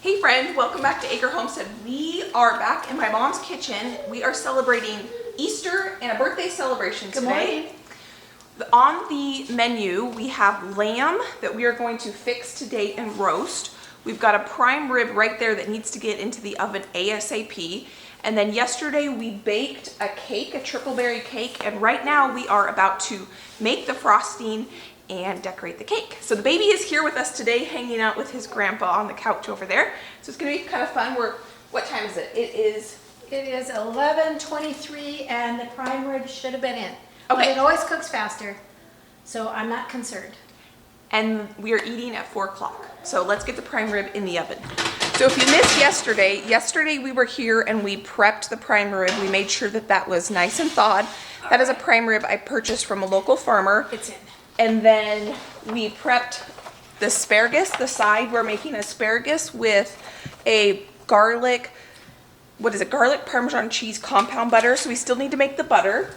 Hey friend, welcome back to Acre Homestead. We are back in my mom's kitchen. We are celebrating Easter and a birthday celebration today. Good morning. On the menu, we have lamb that we are going to fix today and roast. We've got a prime rib right there that needs to get into the oven ASAP. And then yesterday we baked a cake, a triple berry cake, and right now we are about to make the frosting and decorate the cake. So the baby is here with us today, hanging out with his grandpa on the couch over there. So it's gonna be kind of fun. What time is it? It is 11:23 and the prime rib should have been in. Okay. But it always cooks faster, so I'm not concerned. and we are eating at 4 o'clock. So let's get the prime rib in the oven. So if you missed yesterday we were here and we prepped the prime rib. We made sure that that was nice and thawed. That is a prime rib I purchased from a local farmer. It's in. And then we prepped the asparagus, the side. We're making asparagus with a garlic Parmesan cheese compound butter. So we still need to make the butter.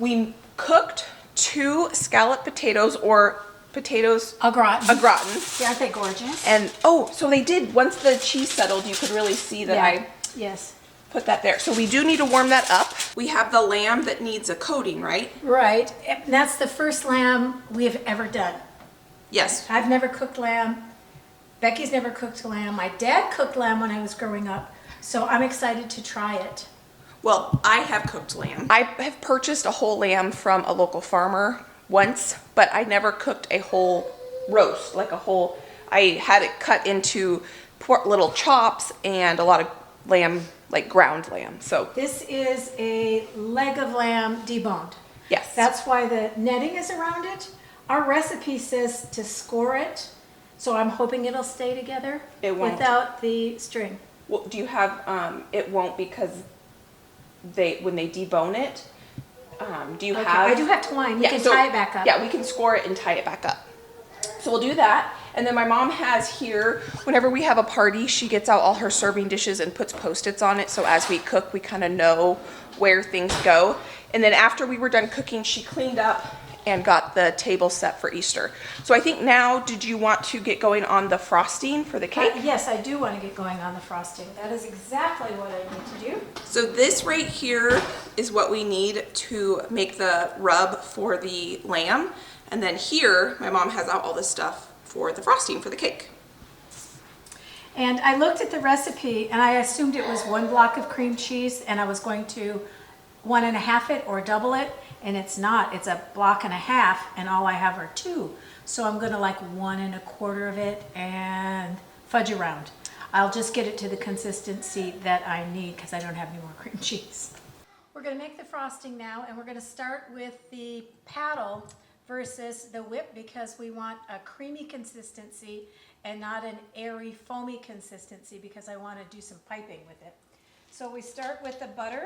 We cooked 2 scalloped potatoes or potatoes Au gratin. au gratin. Yeah, aren't they gorgeous? And so they did, once the cheese settled, you could really see that I Yes. put that there. So we do need to warm that up. We have the lamb that needs a coating, right? Right. And that's the first lamb we have ever done. Yes. I've never cooked lamb. Becky's never cooked lamb. My dad cooked lamb when I was growing up, so I'm excited to try it. Well, I have cooked lamb. I have purchased a whole lamb from a local farmer once, but I never cooked a whole roast, I had it cut into little chops and a lot of lamb, like ground lamb. So This is a leg of lamb deboned. yes. That's why the netting is around it. Our recipe says to score it, so I'm hoping it'll stay together It won't. without the string. Well, do you have, it won't because when they debone it, do you have? I do have twine. You can tie it back up. Yeah, we can score it and tie it back up. So we'll do that. And then my mom has here, whenever we have a party, she gets out all her serving dishes and puts Post-its on it. So as we cook, we kind of know where things go. And then after we were done cooking, she cleaned up and got the table set for Easter. So I think now, did you want to get going on the frosting for the cake? Yes, I do want to get going on the frosting. That is exactly what I need to do. So this right here is what we need to make the rub for the lamb. And then here, my mom has out all this stuff for the frosting for the cake. And I looked at the recipe and I assumed it was 1 block of cream cheese and I was going to 1.5 it or double it. And it's not. It's 1.5 blocks and all I have are 2. So I'm going to like 1.25 of it and fudge around. I'll just get it to the consistency that I need because I don't have any more cream cheese. We're going to make the frosting now and we're going to start with the paddle versus the whip because we want a creamy consistency and not an airy foamy consistency because I want to do some piping with it. So we start with the butter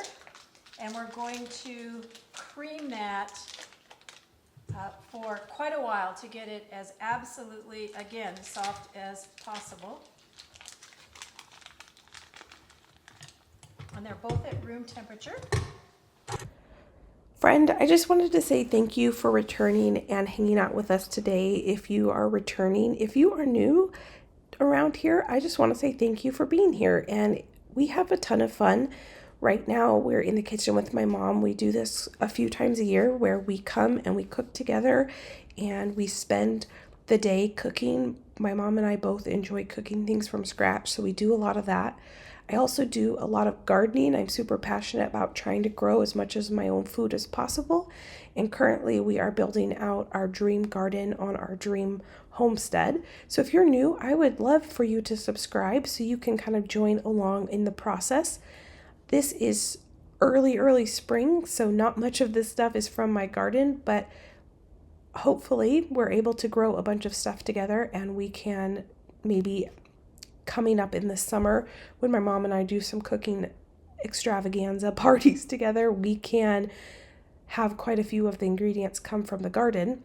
and we're going to cream that for quite a while to get it as absolutely, again, soft as possible. And they're both at room temperature. Friend, I just wanted to say thank you for returning and hanging out with us today. If you are returning, if you are new around here, I just want to say thank you for being here. And we have a ton of fun. Right now, we're in the kitchen with my mom. We do this a few times a year where we come and we cook together and we spend the day cooking. My mom and I both enjoy cooking things from scratch, so we do a lot of that. I also do a lot of gardening. I'm super passionate about trying to grow as much of my own food as possible. And currently we are building out our dream garden on our dream homestead. So if you're new, I would love for you to subscribe so you can kind of join along in the process. This is early spring, so not much of this stuff is from my garden, but hopefully we're able to grow a bunch of stuff together and we can maybe coming up in the summer when my mom and I do some cooking extravaganza parties together, we can have quite a few of the ingredients come from the garden.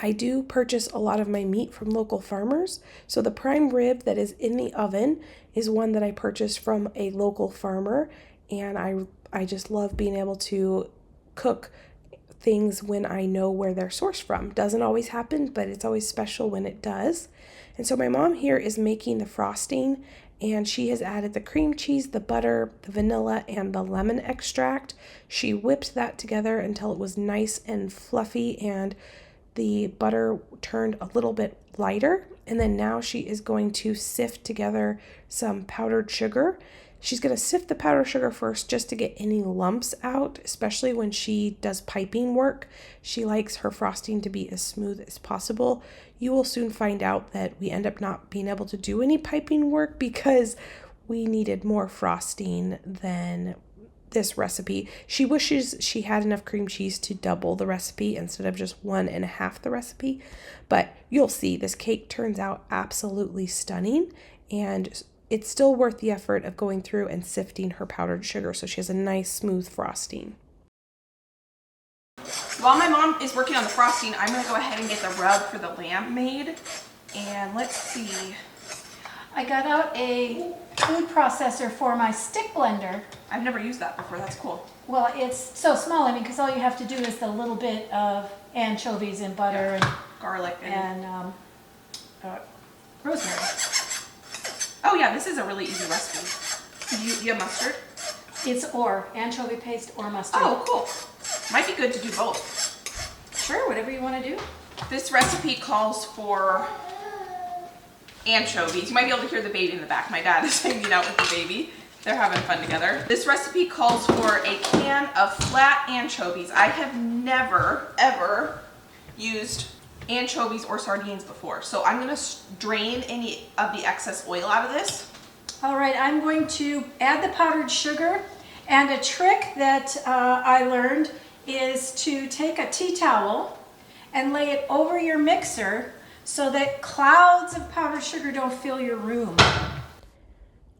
I do purchase a lot of my meat from local farmers. So the prime rib that is in the oven is one that I purchased from a local farmer. And I just love being able to cook things when I know where they're sourced from. Doesn't always happen, but it's always special when it does. And so my mom here is making the frosting, and she has added the cream cheese, the butter, the vanilla, and the lemon extract. She whipped that together until it was nice and fluffy and the butter turned a little bit lighter. And then now she is going to sift together some powdered sugar. She's going to sift the powdered sugar first just to get any lumps out, especially when she does piping work. She likes her frosting to be as smooth as possible. You will soon find out that we end up not being able to do any piping work because we needed more frosting than this recipe. She wishes she had enough cream cheese to double the recipe instead of just 1.5 the recipe, but you'll see this cake turns out absolutely stunning, and it's still worth the effort of going through and sifting her powdered sugar so she has a nice smooth frosting. While my mom is working on the frosting, I'm going to go ahead and get the rub for the lamb made. And let's see. I got out a food processor for my stick blender. I've never used that before. That's cool. Well, it's so small, I mean, because all you have to do is the little bit of anchovies and butter and Garlic and rosemary. Oh yeah, this is a really easy recipe. Do you have mustard? It's anchovy paste or mustard. Oh, cool. Might be good to do both. Sure, whatever you want to do. This recipe calls for anchovies. You might be able to hear the baby in the back. My dad is hanging out with the baby. They're having fun together. This recipe calls for a can of flat anchovies. I have never, ever used anchovies or sardines before. So I'm gonna drain any of the excess oil out of this. All right, I'm going to add the powdered sugar, and a trick that I learned is to take a tea towel and lay it over your mixer so that clouds of powdered sugar don't fill your room.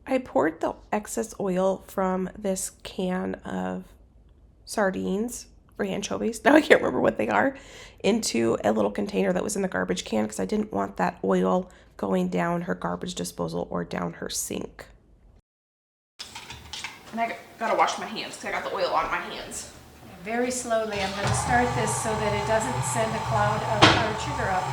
I poured the excess oil from this can of sardines or anchovies, now I can't remember what they are, into a little container that was in the garbage can because I didn't want that oil going down her garbage disposal or down her sink. And I gotta wash my hands because I got the oil on my hands. Very slowly, I'm going to start this so that it doesn't send a cloud of powdered sugar up.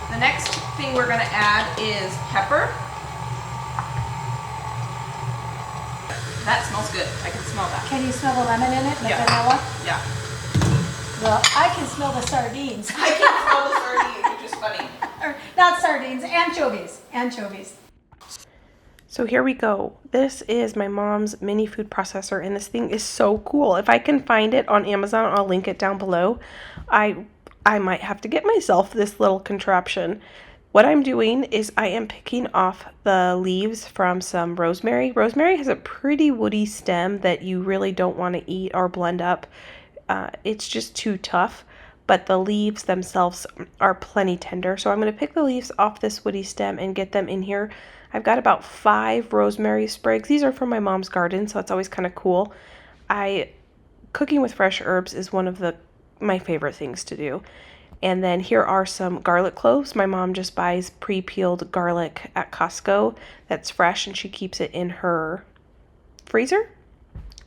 The next thing we're gonna add is pepper. That smells good. I can smell that. Can you smell the lemon in it, the Yeah. vanilla? Yeah. Well, I can smell the sardines. I can smell the sardines, which is funny. Or, not sardines, anchovies. Anchovies. So here we go. This is my mom's mini food processor, and this thing is so cool. If I can find it on Amazon, I'll link it down below. I might have to get myself this little contraption. What I'm doing is I am picking off the leaves from some rosemary. Rosemary has a pretty woody stem that you really don't want to eat or blend up. It's just too tough, but the leaves themselves are plenty tender. So I'm going to pick the leaves off this woody stem and get them in here. I've got about 5 rosemary sprigs. These are from my mom's garden, so it's always kind of cool. Cooking with fresh herbs is one of my favorite things to do. And then here are some garlic cloves. My mom just buys pre-peeled garlic at Costco that's fresh, and she keeps it in her freezer.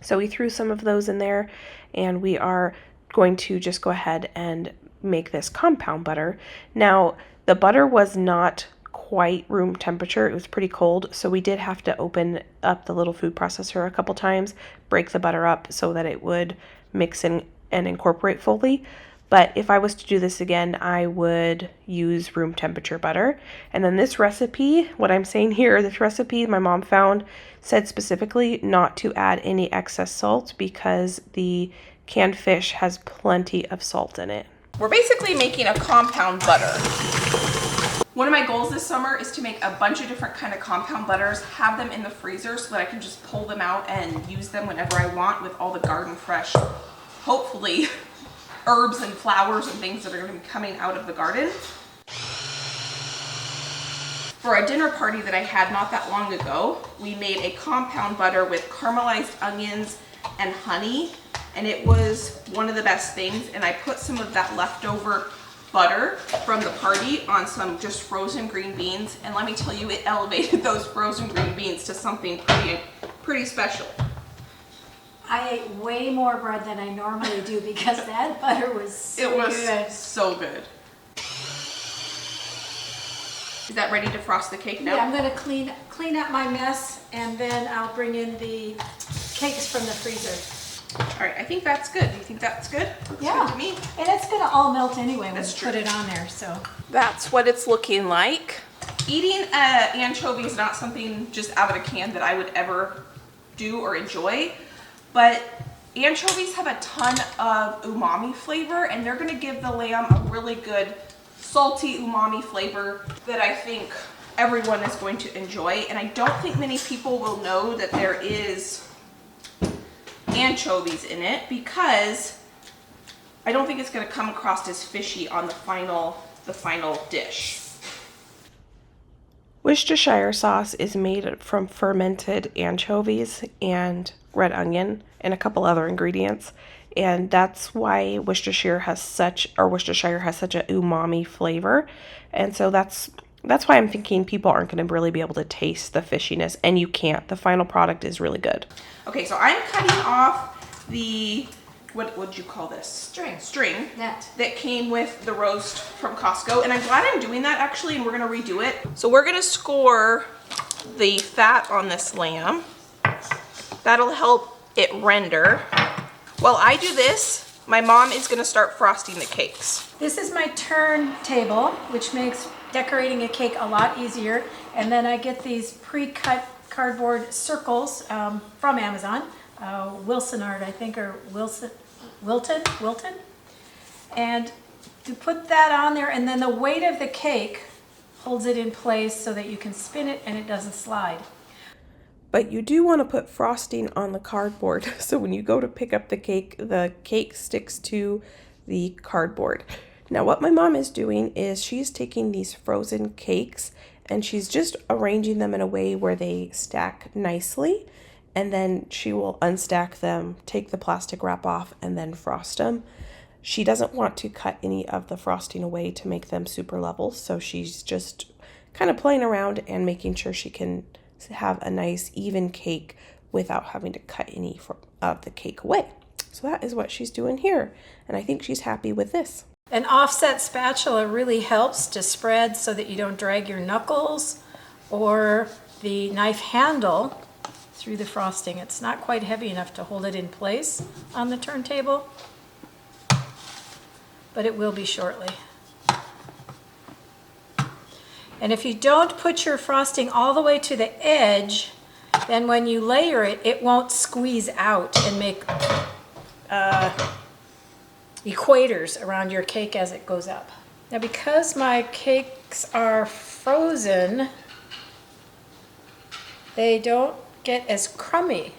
So we threw some of those in there, and we are going to just go ahead and make this compound butter. Now, the butter was not quite room temperature. It was pretty cold, so we did have to open up the little food processor a couple times, break the butter up so that it would mix in and incorporate fully. But if I was to do this again, I would use room temperature butter. And then this recipe, what I'm saying here, this recipe my mom found said specifically not to add any excess salt because the canned fish has plenty of salt in it. We're basically making a compound butter. One of my goals this summer is to make a bunch of different kind of compound butters, have them in the freezer so that I can just pull them out and use them whenever I want with all the garden fresh, hopefully, herbs and flowers and things that are going to be coming out of the garden. For a dinner party that I had not that long ago, we made a compound butter with caramelized onions and honey, and it was one of the best things. And I put some of that leftover butter from the party on some just frozen green beans, and let me tell you, it elevated those frozen green beans to something pretty special. I ate way more bread than I normally do because that butter was so It was good. so good. Is that ready to frost the cake now? Yeah, I'm gonna clean up my mess and then I'll bring in the cakes from the freezer. All right, I think that's good. Do you think that's good? Looks Yeah, good to me. and it's gonna all melt anyway when That's you true. put it on there, so. That's what it's looking like. Eating anchovy is not something just out of a can that I would ever do or enjoy, but anchovies have a ton of umami flavor and they're gonna give the lamb a really good salty umami flavor that I think everyone is going to enjoy. And I don't think many people will know that there is anchovies in it because I don't think it's going to come across as fishy on the final dish. Worcestershire sauce is made from fermented anchovies and red onion and a couple other ingredients. And that's why Worcestershire has such a umami flavor. And so that's why I'm thinking people aren't going to really be able to taste the fishiness, and you can't. The final product is really good. Okay, so I'm cutting off the, what would you call this? String Net. that came with the roast from Costco. And I'm glad I'm doing that actually, and we're gonna redo it. So we're gonna score the fat on this lamb. That'll help it render. While I do this, my mom is gonna start frosting the cakes. This is my turntable, which makes decorating a cake a lot easier. And then I get these pre-cut cardboard circles from Amazon. Wilson Art, I think, or Wilton. And to put that on there, and then the weight of the cake holds it in place so that you can spin it and it doesn't slide. But you do want to put frosting on the cardboard, so when you go to pick up the cake sticks to the cardboard. Now what my mom is doing is she's taking these frozen cakes and she's just arranging them in a way where they stack nicely, and then she will unstack them, take the plastic wrap off, and then frost them. She doesn't want to cut any of the frosting away to make them super level, so she's just kind of playing around and making sure she can have a nice even cake without having to cut any of the cake away. So that is what she's doing here, and I think she's happy with this. An offset spatula really helps to spread so that you don't drag your knuckles or the knife handle through the frosting. It's not quite heavy enough to hold it in place on the turntable, but it will be shortly. And if you don't put your frosting all the way to the edge, then when you layer it, it won't squeeze out and make equators around your cake as it goes up. Now because my cakes are frozen, they don't get as crummy.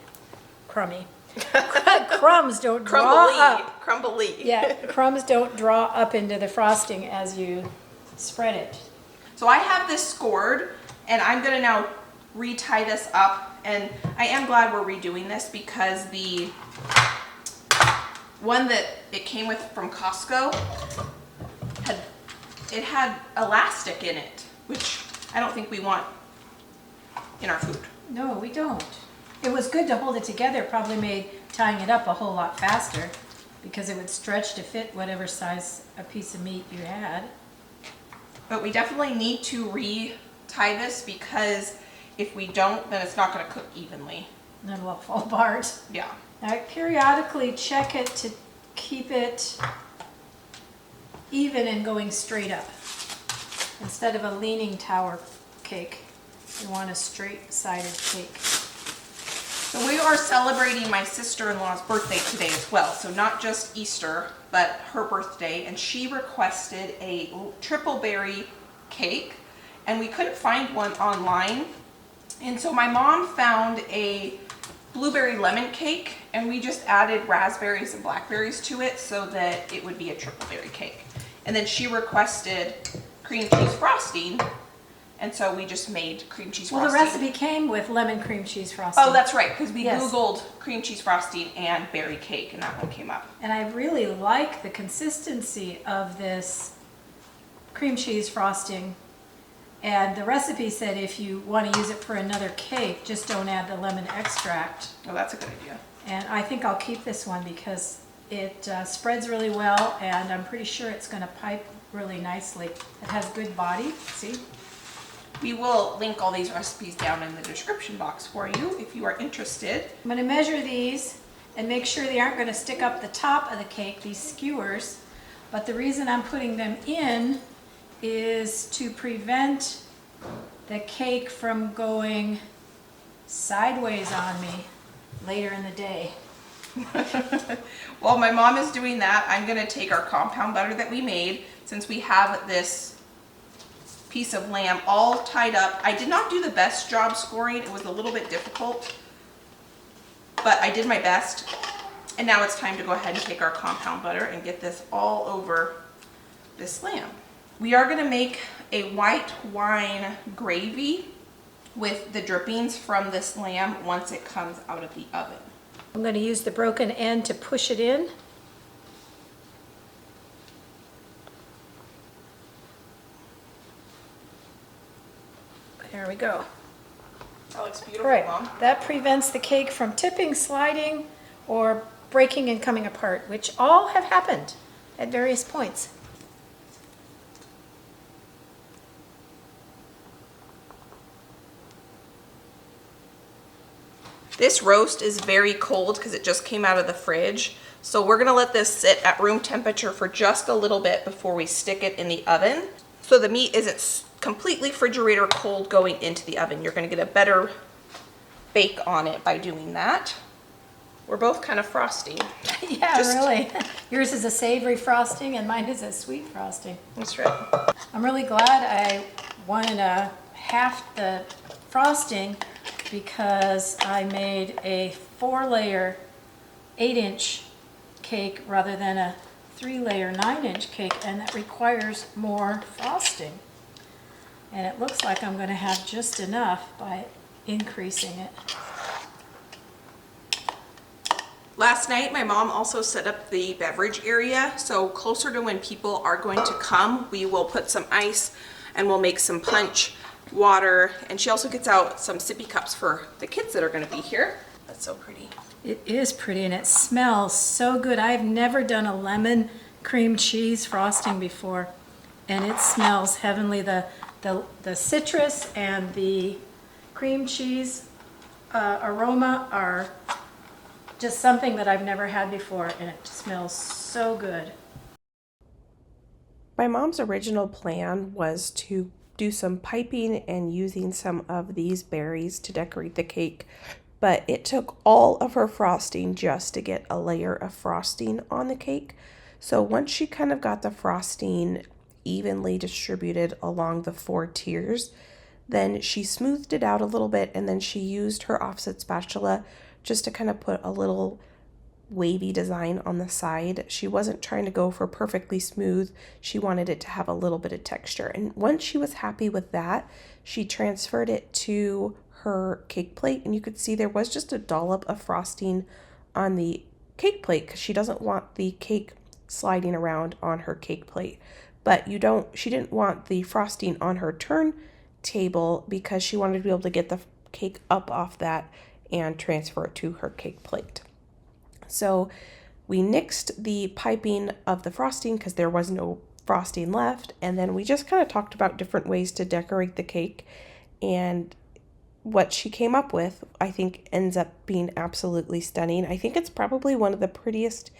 Crumbs don't draw up. Crumbly. Yeah, crumbs don't draw up into the frosting as you spread it. So I have this scored and I'm gonna now retie this up, and I am glad we're redoing this because the one that it came with from Costco had elastic in it, which I don't think we want in our food. No, we don't. It was good to hold it together. It probably made tying it up a whole lot faster because it would stretch to fit whatever size a piece of meat you had. But we definitely need to retie this because if we don't, then it's not going to cook evenly. And then it'll fall apart. Yeah. Now I periodically check it to keep it even and going straight up. Instead of a leaning tower cake, you want a straight-sided cake. So we are celebrating my sister-in-law's birthday today as well. So not just Easter, but her birthday. And she requested a triple berry cake. And we couldn't find one online. And so my mom found a blueberry lemon cake. And we just added raspberries and blackberries to it so that it would be a triple berry cake. And then she requested cream cheese frosting. And so we just made cream cheese frosting. Well, the recipe came with lemon cream cheese frosting. Oh, that's right, because we Yes. Googled cream cheese frosting and berry cake, and that one came up. And I really like the consistency of this cream cheese frosting. And the recipe said if you want to use it for another cake, just don't add the lemon extract. Oh, that's a good idea. And I think I'll keep this one because it spreads really well, and I'm pretty sure it's going to pipe really nicely. It has good body, see? We will link all these recipes down in the description box for you if you are interested. I'm going to measure these and make sure they aren't going to stick up the top of the cake, these skewers. But the reason I'm putting them in is to prevent the cake from going sideways on me later in the day. While my mom is doing that, I'm going to take our compound butter that we made, since we have this piece of lamb all tied up. I did not do the best job scoring. It was a little bit difficult, but I did my best. And now it's time to go ahead and take our compound butter and get this all over this lamb. We are going to make a white wine gravy with the drippings from this lamb once it comes out of the oven. I'm going to use the broken end to push it in. There we go. That looks beautiful, All right, Mom. that prevents the cake from tipping, sliding, or breaking and coming apart, which all have happened at various points. This roast is very cold because it just came out of the fridge. So we're gonna let this sit at room temperature for just a little bit before we stick it in the oven. So the meat isn't completely refrigerator cold going into the oven. You're gonna get a better bake on it by doing that. We're both kind of frosty. Yeah, really. Yours is a savory frosting and mine is a sweet frosting. That's right. I'm really glad I wanted half the frosting because I made a 4-layer 8-inch cake rather than a 3-layer 9-inch cake, and that requires more frosting. And it looks like I'm going to have just enough by increasing it. Last night, my mom also set up the beverage area. So closer to when people are going to come, we will put some ice and we'll make some punch, water, and she also gets out some sippy cups for the kids that are going to be here. That's so pretty. It is pretty and it smells so good. I've never done a lemon cream cheese frosting before, and it smells heavenly. The citrus and the cream cheese aroma are just something that I've never had before, and it smells so good. My mom's original plan was to do some piping and using some of these berries to decorate the cake, but it took all of her frosting just to get a layer of frosting on the cake. So once she kind of got the frosting evenly distributed along the 4 tiers, then she smoothed it out a little bit, and then she used her offset spatula just to kind of put a little wavy design on the side. She wasn't trying to go for perfectly smooth. She wanted it to have a little bit of texture. And once she was happy with that, she transferred it to her cake plate, and you could see there was just a dollop of frosting on the cake plate because she doesn't want the cake sliding around on her cake plate. But she didn't want the frosting on her turntable because she wanted to be able to get the cake up off that and transfer it to her cake plate. So we nixed the piping of the frosting because there was no frosting left, and then we just kind of talked about different ways to decorate the cake, and what she came up with I think ends up being absolutely stunning. I think it's probably one of the prettiest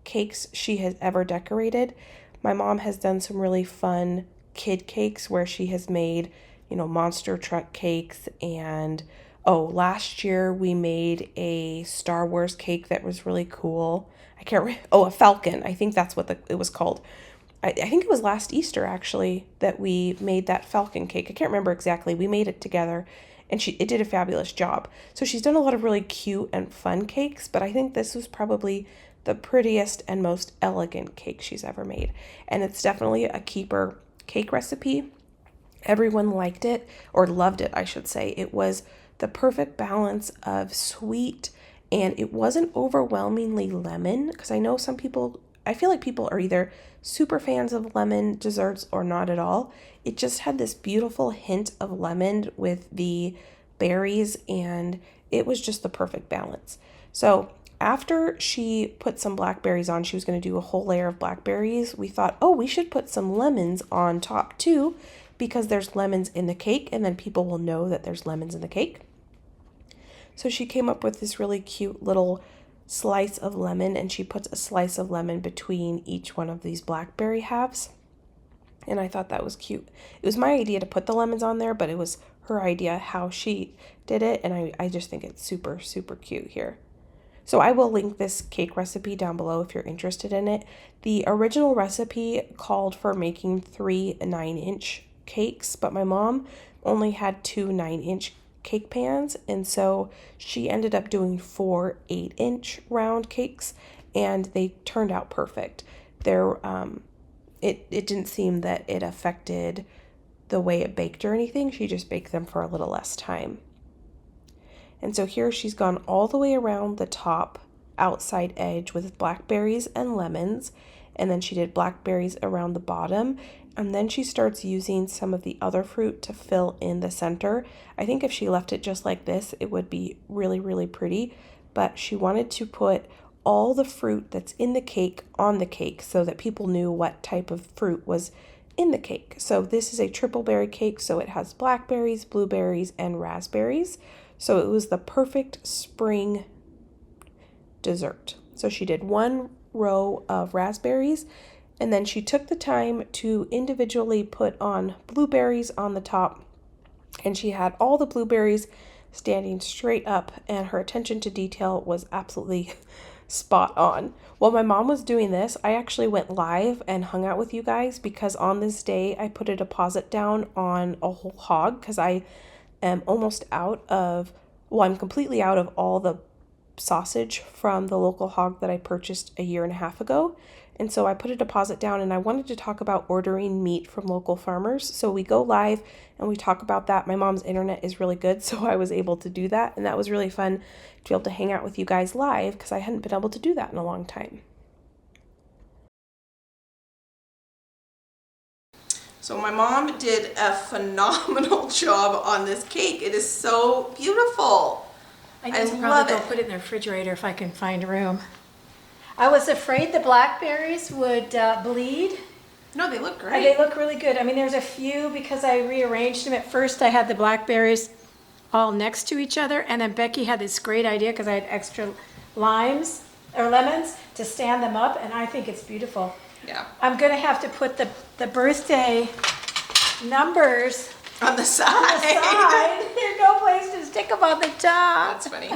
cakes she has ever decorated. My mom has done some really fun kid cakes where she has made, monster truck cakes, and last year we made a Star Wars cake that was really cool. I can't remember. A Falcon. I think that's what it was called. I think it was last Easter actually that we made that Falcon cake. I can't remember exactly. We made it together, and it did a fabulous job. So she's done a lot of really cute and fun cakes, but I think this was probably the prettiest and most elegant cake she's ever made. And it's definitely a keeper cake recipe. Everyone liked it, or loved it, I should say. It was the perfect balance of sweet, and it wasn't overwhelmingly lemon, because I feel like people are either super fans of lemon desserts or not at all. It just had this beautiful hint of lemon with the berries, and it was just the perfect balance. So After she put some blackberries on, she was going to do a whole layer of blackberries. We thought, oh, we should put some lemons on top too, because there's lemons in the cake, and then people will know that there's lemons in the cake. So she came up with this really cute little slice of lemon, and she puts a slice of lemon between each one of these blackberry halves. And I thought that was cute. It was my idea to put the lemons on there, but it was her idea how she did it, and I just think it's super, super cute here. So I will link this cake recipe down below if you're interested in it. The original recipe called for making 3 9-inch cakes, but my mom only had 2 9-inch cake pans, and so she ended up doing 4 8-inch round cakes, and they turned out perfect. It didn't seem that it affected the way it baked or anything. She just baked them for a little less time. And so here she's gone all the way around the top outside edge with blackberries and lemons, and then she did blackberries around the bottom, and then she starts using some of the other fruit to fill in the center. I think if she left it just like this, it would be really, really pretty, but she wanted to put all the fruit that's in the cake on the cake so that people knew what type of fruit was in the cake. So this is a triple berry cake, so it has blackberries, blueberries, and raspberries. So it was the perfect spring dessert. So she did 1 row of raspberries, and then she took the time to individually put on blueberries on the top, and she had all the blueberries standing straight up, and her attention to detail was absolutely spot on. While my mom was doing this, I actually went live and hung out with you guys, because on this day I put a deposit down on a whole hog, because I am almost out of, I'm completely out of all the sausage from the local hog that I purchased a year and a half ago. And so I put a deposit down, and I wanted to talk about ordering meat from local farmers. So we go live and we talk about that. My mom's internet is really good, so I was able to do that. And that was really fun to be able to hang out with you guys live, because I hadn't been able to do that in a long time. So my mom did a phenomenal job on this cake. It is so beautiful. I need to probably go put it in the refrigerator if I can find room. I was afraid the blackberries would bleed. No, they look great. They look really good. I mean, there's a few because I rearranged them. At first I had the blackberries all next to each other, and then Becky had this great idea because I had extra lemons to stand them up, and I think it's beautiful. Yeah. I'm gonna have to put the birthday numbers on the side. On the side. There's no place to stick them on the top. That's funny.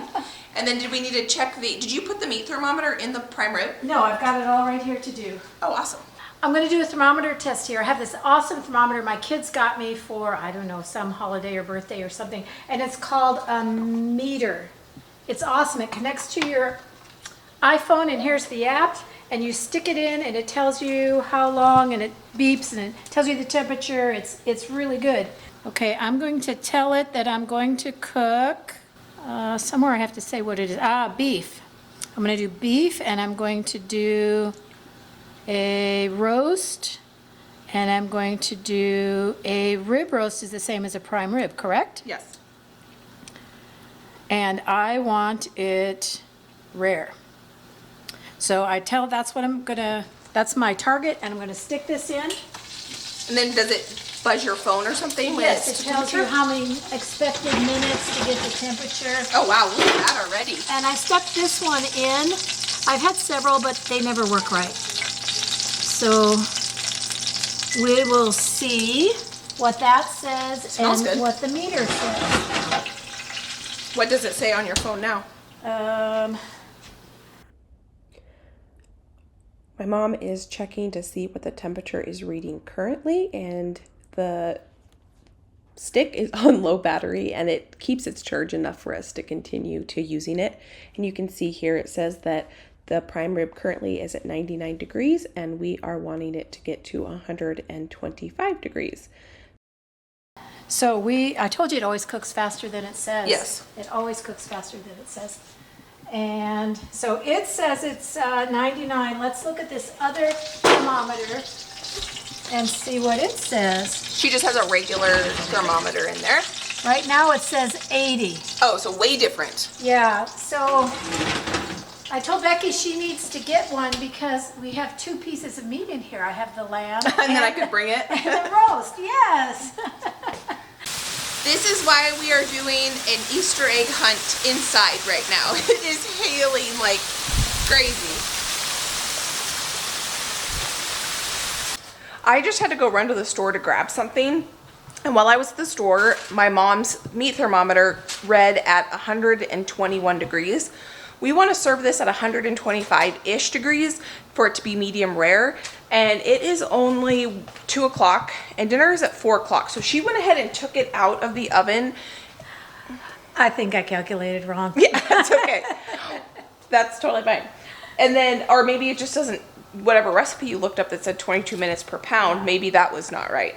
And then did we need to check did you put the meat thermometer in the prime rib? No, I've got it all right here to do. Oh, awesome. I'm going to do a thermometer test here. I have this awesome thermometer my kids got me for, I don't know, some holiday or birthday or something. And it's called a meter. It's awesome. It connects to your iPhone, and here's the app. And you stick it in, and it tells you how long, and it beeps, and it tells you the temperature. It's really good. Okay, I'm going to tell it that I'm going to cook. Somewhere I have to say what it is. Beef. I'm going to do beef, and I'm going to do a roast, and I'm going to do a rib roast is the same as a prime rib, correct? Yes. And I want it rare. So that's my target, and I'm going to stick this in. And then does it buzz your phone or something? Yes, it tells you how many expected minutes to get the temperature. Oh wow, look at that already. And I stuck this one in. I've had several, but they never work right. So we will see what that says and good. what the meter says. What does it say on your phone now? My mom is checking to see what the temperature is reading currently, and the stick is on low battery, and it keeps its charge enough for us to continue to using it. And you can see here it says that the prime rib currently is at 99 degrees, and we are wanting it to get to 125 degrees. So I told you it always cooks faster than it says. Yes. It always cooks faster than it says. And so it says it's 99. Let's look at this other thermometer and see what it says. She just has a regular thermometer in there. Right now it says 80. Oh, so way different. Yeah, so I told Becky she needs to get one because we have 2 pieces of meat in here. I have the lamb And then I could bring it. and the roast, yes. This is why we are doing an Easter egg hunt inside right now. It is hailing like crazy. I just had to go run to the store to grab something. And while I was at the store, my mom's meat thermometer read at 121 degrees. We want to serve this at 125-ish degrees for it to be medium rare. And it is only 2 o'clock and dinner is at 4 o'clock. So she went ahead and took it out of the oven. I think I calculated wrong. Yeah, that's okay. That's totally fine. And then, or maybe it just doesn't, whatever recipe you looked up that said 22 minutes per pound, maybe that was not right.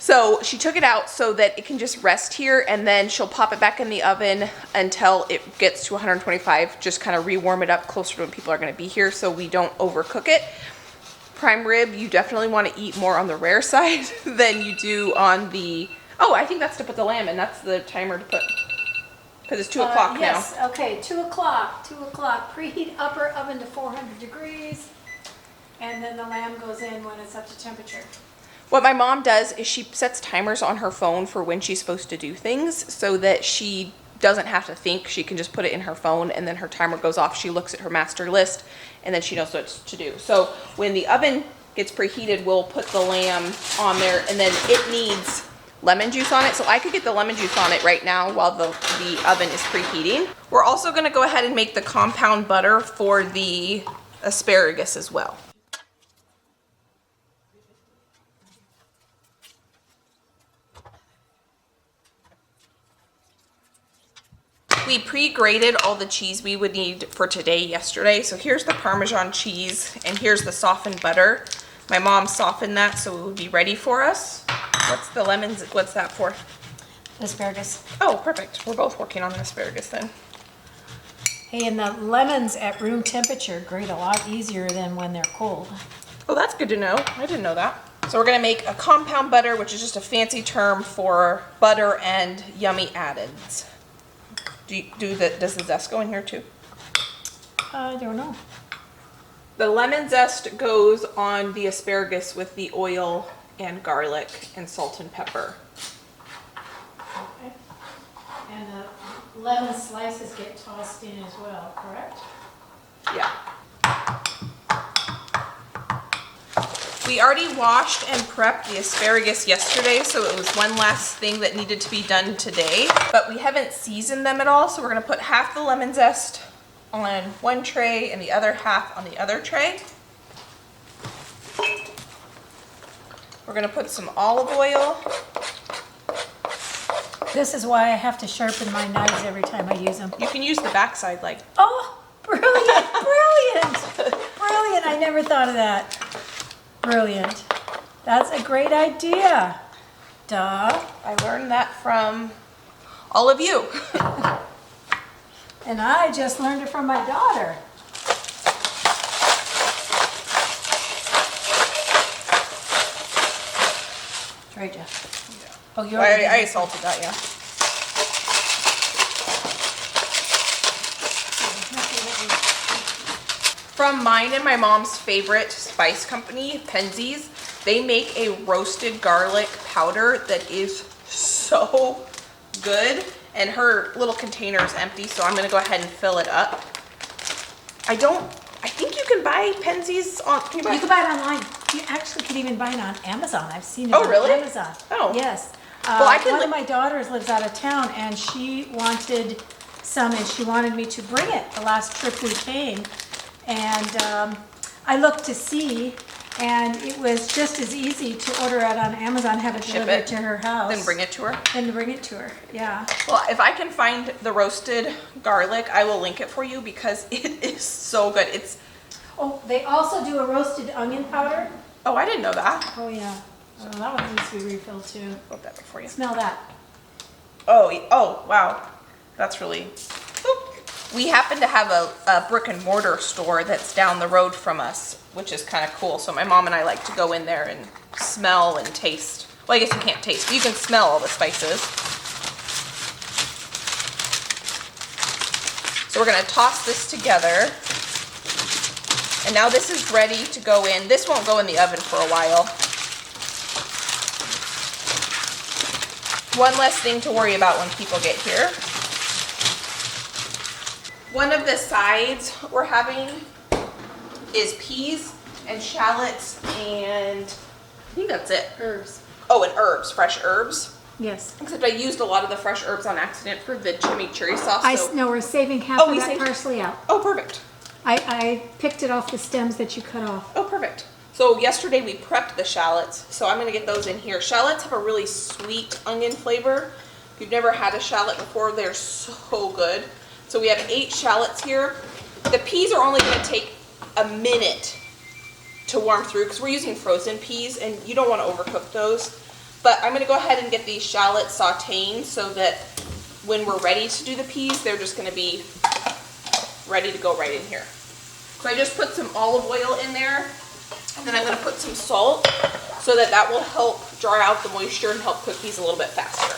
So she took it out so that it can just rest here, and then she'll pop it back in the oven until it gets to 125, just kind of rewarm it up closer to when people are going to be here so we don't overcook it. Prime rib, you definitely want to eat more on the rare side than you do on the, oh, I think that's to put the lamb in. That's the timer to put, because it's 2 o'clock now. Yes, okay, 2 o'clock, 2 o'clock. Preheat upper oven to 400 degrees, and then the lamb goes in when it's up to temperature. What my mom does is she sets timers on her phone for when she's supposed to do things so that she doesn't have to think. She can just put it in her phone and then her timer goes off. She looks at her master list and then she knows what to do. So when the oven gets preheated, we'll put the lamb on there and then it needs lemon juice on it. So I could get the lemon juice on it right now while the oven is preheating. We're also gonna go ahead and make the compound butter for the asparagus as well. We pre-grated all the cheese we would need for today yesterday. So here's the Parmesan cheese and here's the softened butter. My mom softened that so it would be ready for us. What's the lemons, what's that for? Asparagus. Oh, perfect. We're both working on the asparagus then. Hey, and the lemons at room temperature grate a lot easier than when they're cold. Oh, that's good to know. I didn't know that. So we're gonna make a compound butter, which is just a fancy term for butter and yummy addeds. Does the zest go in here too? I don't know. The lemon zest goes on the asparagus with the oil and garlic and salt and pepper. Okay. And the lemon slices get tossed in as well, correct? Yeah. We already washed and prepped the asparagus yesterday, so it was one last thing that needed to be done today. But we haven't seasoned them at all, so we're gonna put half the lemon zest on one tray and the other half on the other tray. We're gonna put some olive oil. This is why I have to sharpen my knives every time I use them. You can use the backside like. Oh, brilliant, brilliant, brilliant. I never thought of that. Brilliant. That's a great idea. Duh. I learned that from all of you. And I just learned it from my daughter. Right, Jeff? Yeah. Oh, you're I salted that, yeah. From mine and my mom's favorite spice company, Penzeys, they make a roasted garlic powder that is so good. And her little container is empty, so I'm gonna go ahead and fill it up. I think you can buy Penzeys on, You can buy it online. You actually can even buy it on Amazon. I've seen it Oh, on really? Amazon. Oh. Yes. Well, I can one of my daughters lives out of town, and she wanted some, and she wanted me to bring it the last trip we came. And I looked to see, and it was just as easy to order it on Amazon, have it Ship delivered it, to her house. then bring it to her. And bring it to her, yeah. Well, if I can find the roasted garlic, I will link it for you because it is so good. Oh, they also do a roasted onion powder. Oh, I didn't know that. Oh, yeah. Well, that one needs to be refilled too. Put that before you. Smell that. Oh, wow. That's really. Oop. We happen to have a brick and mortar store that's down the road from us, which is kind of cool. So my mom and I like to go in there and smell and taste. Well, I guess you can't taste, but you can smell all the spices. So So we're gonna toss this together. And now this is ready to go in. This won't go in the oven for a while. One less thing to worry about when people get here. One of the sides we're having is peas and shallots and I think that's it. Herbs. Oh, and herbs, fresh herbs. Yes. Except I used a lot of the fresh herbs on accident for the chimichurri sauce. No, we're saving half of that parsley out. Oh, perfect. I picked it off the stems that you cut off. Oh, perfect. So yesterday we prepped the shallots, so I'm gonna get those in here. Shallots have a really sweet onion flavor. If you've never had a shallot before, they're so good. So we have 8 shallots here. The peas are only gonna take a minute to warm through because we're using frozen peas and you don't wanna overcook those. But I'm gonna go ahead and get these shallots sauteing so that when we're ready to do the peas, they're just gonna be ready to go right in here. So I just put some olive oil in there, and then I'm gonna put some salt so that that will help dry out the moisture and help cook these a little bit faster.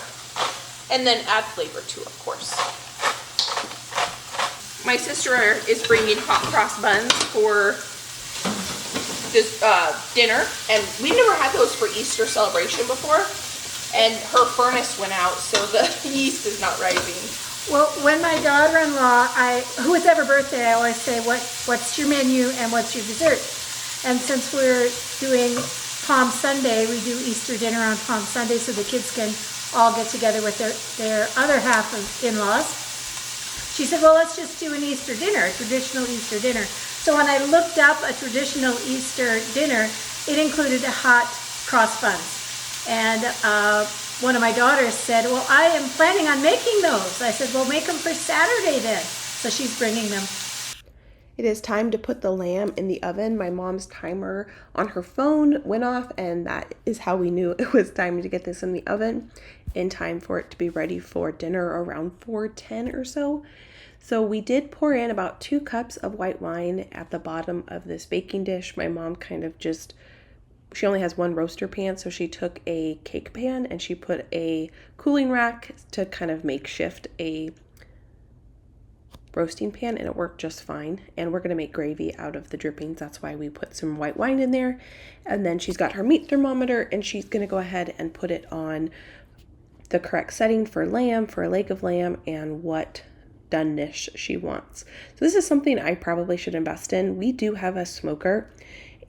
And then add flavor too, of course. My sister is bringing hot cross buns for this dinner, and we've never had those for Easter celebration before, and her furnace went out, so the yeast is not rising. Well, when my daughter-in-law, whoever birthday, I always say, what's your menu and what's your dessert? And since we're doing Palm Sunday, we do Easter dinner on Palm Sunday so the kids can all get together with their other half of in-laws. She said, well, let's just do an Easter dinner, a traditional Easter dinner. So when I looked up a traditional Easter dinner, it included hot cross buns. And one of my daughters said, well, I am planning on making those. I said, well, make them for Saturday then. So she's bringing them. It is time to put the lamb in the oven. My mom's timer on her phone went off, and that is how we knew it was time to get this in the oven in time for it to be ready for dinner around 4:10 or so. So we did pour in about 2 cups of white wine at the bottom of this baking dish. My mom kind of she only has one roaster pan, so she took a cake pan and she put a cooling rack to kind of makeshift a roasting pan, and it worked just fine. And we're going to make gravy out of the drippings. That's why we put some white wine in there. And then she's got her meat thermometer, and she's going to go ahead and put it on the correct setting for lamb, for a leg of lamb, and what doneness she wants. So this is something I probably should invest in. We do have a smoker,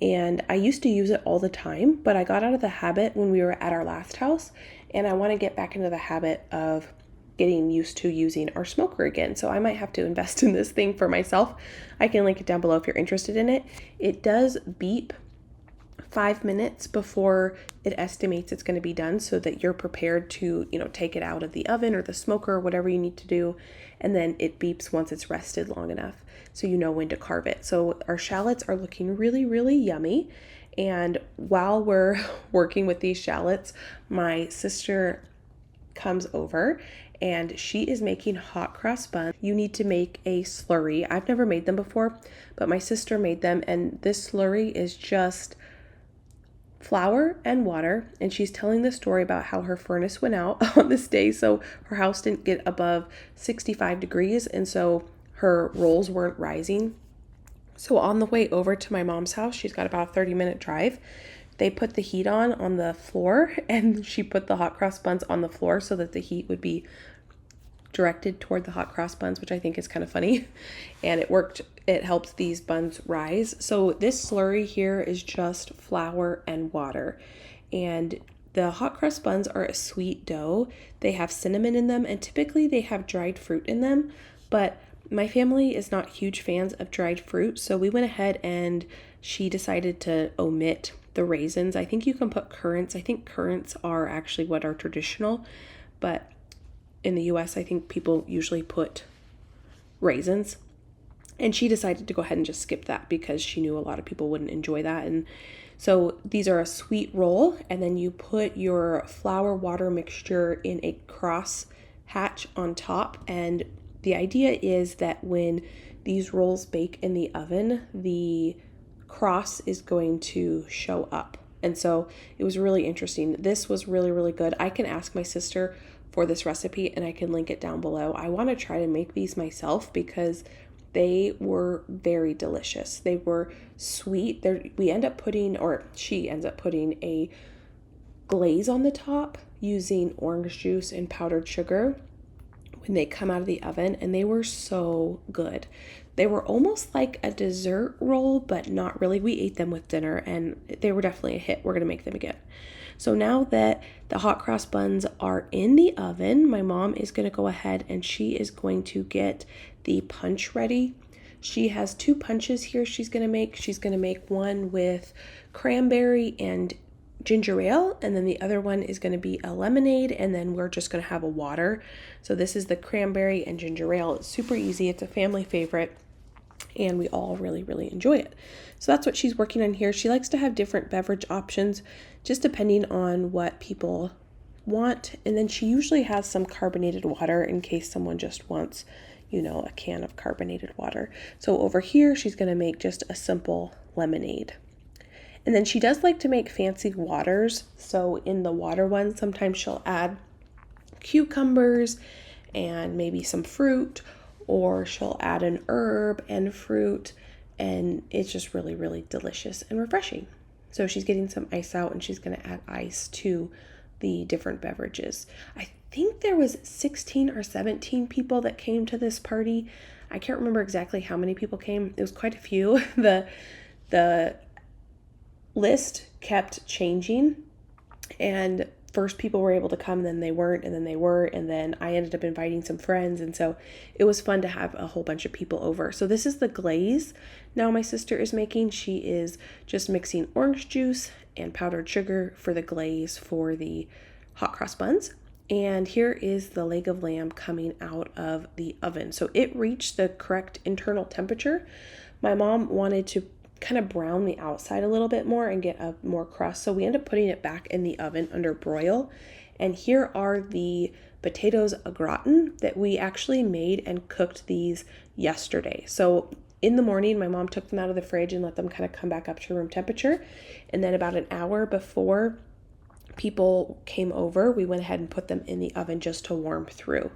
and I used to use it all the time, but I got out of the habit when we were at our last house, and I want to get back into the habit of getting used to using our smoker again. So I might have to invest in this thing for myself. I can link it down below if you're interested in it. It does beep 5 minutes before it estimates it's going to be done, so that you're prepared to, take it out of the oven or the smoker or whatever you need to do. And then it beeps once it's rested long enough, so you know when to carve it. So our shallots are looking really, really yummy. And while we're working with these shallots, my sister comes over and she is making hot cross buns. You need to make a slurry. I've never made them before, but my sister made them, and this slurry is just flour and water. And she's telling the story about how her furnace went out on this day, so her house didn't get above 65 degrees, and so her rolls weren't rising. So on the way over to my mom's house, she's got about a 30-minute drive, they put the heat on the floor, and she put the hot cross buns on the floor so that the heat would be directed toward the hot cross buns, which I think is kind of funny. And it worked. It helped these buns rise. So this slurry here is just flour and water. And the hot crust buns are a sweet dough. They have cinnamon in them, and typically they have dried fruit in them. But my family is not huge fans of dried fruit, so we went ahead and she decided to omit the raisins. I think you can put currants. I think currants are actually what are traditional, but in the US, I think people usually put raisins. And she decided to go ahead and just skip that because she knew a lot of people wouldn't enjoy that. And so these are a sweet roll, and then you put your flour water mixture in a cross hatch on top. And the idea is that when these rolls bake in the oven, the cross is going to show up. And so it was really interesting. This was really, really good. I can ask my sister for this recipe, and I can link it down below. I want to try to make these myself because they were very delicious. They were sweet. We end up putting, or she ends up putting, a glaze on the top using orange juice and powdered sugar when they come out of the oven, and they were so good. They were almost like a dessert roll, but not really. We ate them with dinner and they were definitely a hit. We're going to make them again. So now that the hot cross buns are in the oven, my mom is going to go ahead and she is going to get the punch ready. She has 2 punches here she's going to make. She's going to make one with cranberry and ginger ale, and then the other one is going to be a lemonade, and then we're just going to have a water. So this is the cranberry and ginger ale. It's super easy. It's a family favorite, and we all really, really enjoy it. So that's what she's working on here. She likes to have different beverage options just depending on what people want, and then she usually has some carbonated water in case someone just wants, a can of carbonated water. So over here, she's going to make just a simple lemonade. And then she does like to make fancy waters. So in the water one, sometimes she'll add cucumbers and maybe some fruit, or she'll add an herb and fruit, and it's just really, really delicious and refreshing. So she's getting some ice out, and she's going to add ice to the different beverages. I think there was 16 or 17 people that came to this party. I can't remember exactly how many people came. It was quite a few. The list kept changing, and first people were able to come, then they weren't, and then they were, and then I ended up inviting some friends, and so it was fun to have a whole bunch of people over. So this is the glaze now my sister is making. She is just mixing orange juice and powdered sugar for the glaze for the hot cross buns. And here is the leg of lamb coming out of the oven. So it reached the correct internal temperature. My mom wanted to kind of brown the outside a little bit more and get a more crust. So we end up putting it back in the oven under broil. And here are the potatoes au gratin that we actually made and cooked these yesterday. So in the morning, my mom took them out of the fridge and let them kind of come back up to room temperature. And then about an hour before people came over, we went ahead and put them in the oven just to warm through.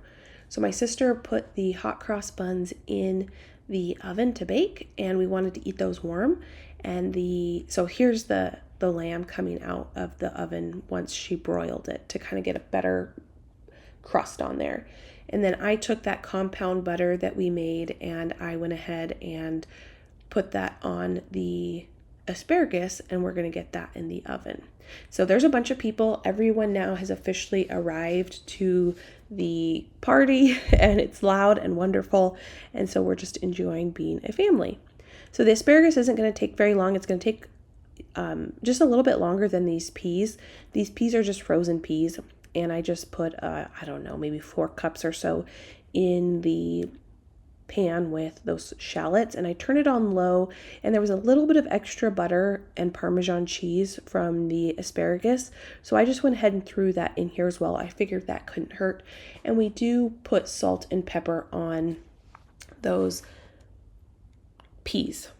So my sister put the hot cross buns in the oven to bake, and we wanted to eat those warm. And so here's the lamb coming out of the oven once she broiled it to kind of get a better crust on there. And then I took that compound butter that we made, and I went ahead and put that on the asparagus, and we're going to get that in the oven. So there's a bunch of people. Everyone now has officially arrived to the party, and it's loud and wonderful, and so we're just enjoying being a family. So the asparagus isn't going to take very long. It's going to take just a little bit longer than these peas. These peas are just frozen peas, and I just put I don't know, maybe 4 cups or so in the pan with those shallots, and I turned it on low, and there was a little bit of extra butter and Parmesan cheese from the asparagus, so I just went ahead and threw that in here as well. I figured that couldn't hurt. And we do put salt and pepper on those peas.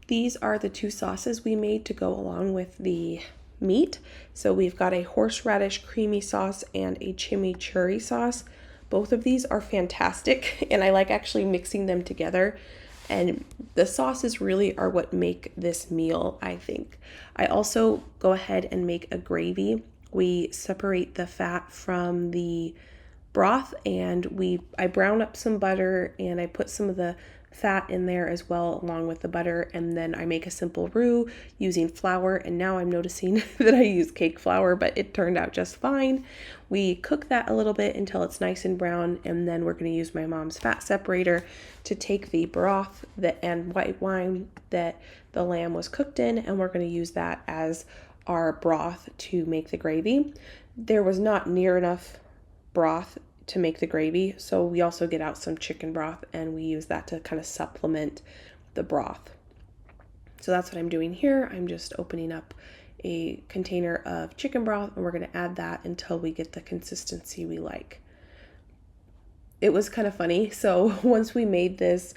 These are the 2 sauces we made to go along with the meat. So we've got a horseradish creamy sauce and a chimichurri sauce. Both of these are fantastic, and I like actually mixing them together. And the sauces really are what make this meal, I think. I also go ahead and make a gravy. We separate the fat from the broth, and I brown up some butter, and I put some of the fat in there as well along with the butter, and then I make a simple roux using flour. And now I'm noticing that I use cake flour, but it turned out just fine. We cook that a little bit until it's nice and brown, and then we're going to use my mom's fat separator to take the broth and white wine that the lamb was cooked in, and we're going to use that as our broth to make the gravy. There was not near enough broth to make the gravy, so we also get out some chicken broth, and we use that to kind of supplement the broth. So that's what I'm doing here. I'm just opening up a container of chicken broth, and we're going to add that until we get the consistency we like. It was kind of funny. So once we made this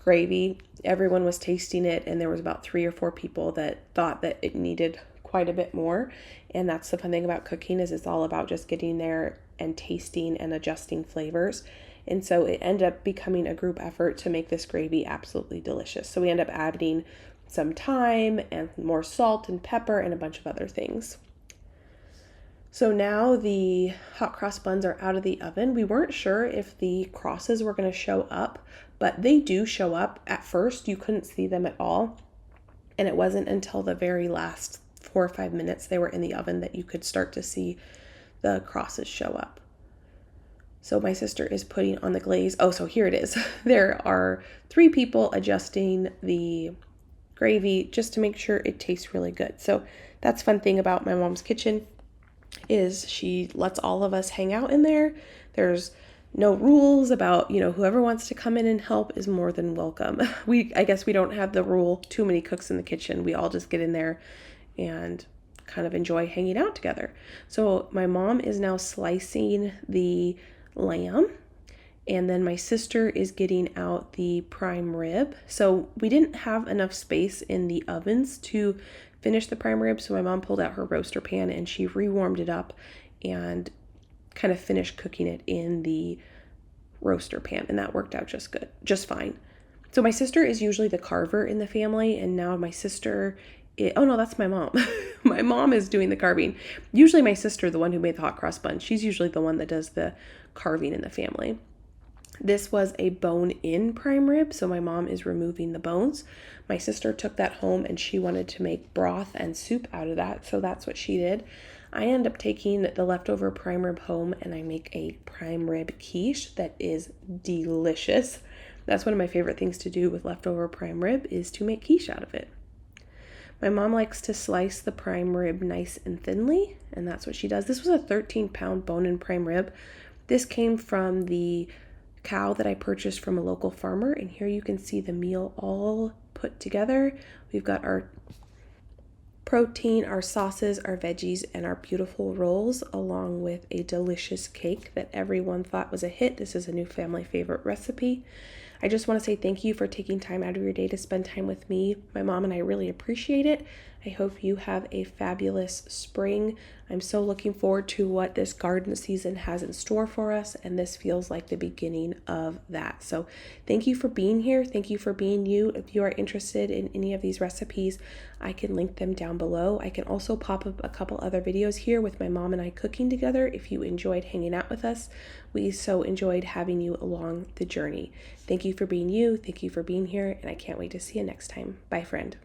gravy, everyone was tasting it, and there was about 3 or 4 people that thought that it needed quite a bit more. And that's the fun thing about cooking, is it's all about just getting there and tasting and adjusting flavors. And so it ended up becoming a group effort to make this gravy absolutely delicious. So we end up adding some thyme and more salt and pepper and a bunch of other things. So now the hot cross buns are out of the oven. We weren't sure if the crosses were going to show up, but they do show up. At first, you couldn't see them at all. And it wasn't until the very last 4 or 5 minutes they were in the oven that you could start to see the crosses show up. So my sister is putting on the glaze. Oh, so here it is. There are 3 people adjusting the gravy just to make sure it tastes really good. So that's fun thing about my mom's kitchen, is she lets all of us hang out in there. There's no rules about, whoever wants to come in and help is more than welcome. I guess we don't have the rule, too many cooks in the kitchen. We all just get in there and kind of enjoy hanging out together. So my mom is now slicing the lamb, and then my sister is getting out the prime rib. So we didn't have enough space in the ovens to finish the prime rib, so my mom pulled out her roaster pan and she rewarmed it up and kind of finished cooking it in the roaster pan, and that worked out just fine. So my sister is usually the carver in the family, and now my sister oh no, that's my mom. My mom is doing the carving. Usually my sister, the one who made the hot cross bun, she's usually the one that does the carving in the family. This was a bone-in prime rib, so my mom is removing the bones. My sister took that home and she wanted to make broth and soup out of that, so that's what she did. I end up taking the leftover prime rib home and I make a prime rib quiche that is delicious. That's one of my favorite things to do with leftover prime rib, is to make quiche out of it. My mom likes to slice the prime rib nice and thinly, and that's what she does. This was a 13-pound bone-in prime rib. This came from the cow that I purchased from a local farmer, and here you can see the meal all put together. We've got our protein, our sauces, our veggies, and our beautiful rolls, along with a delicious cake that everyone thought was a hit. This is a new family favorite recipe. I just want to say thank you for taking time out of your day to spend time with me. My mom and I really appreciate it. I hope you have a fabulous spring. I'm so looking forward to what this garden season has in store for us, and this feels like the beginning of that. So thank you for being here. Thank you for being you. If you are interested in any of these recipes, I can link them down below. I can also pop up a couple other videos here with my mom and I cooking together if you enjoyed hanging out with us. We so enjoyed having you along the journey. Thank you for being you. Thank you for being here, and I can't wait to see you next time. Bye, friend.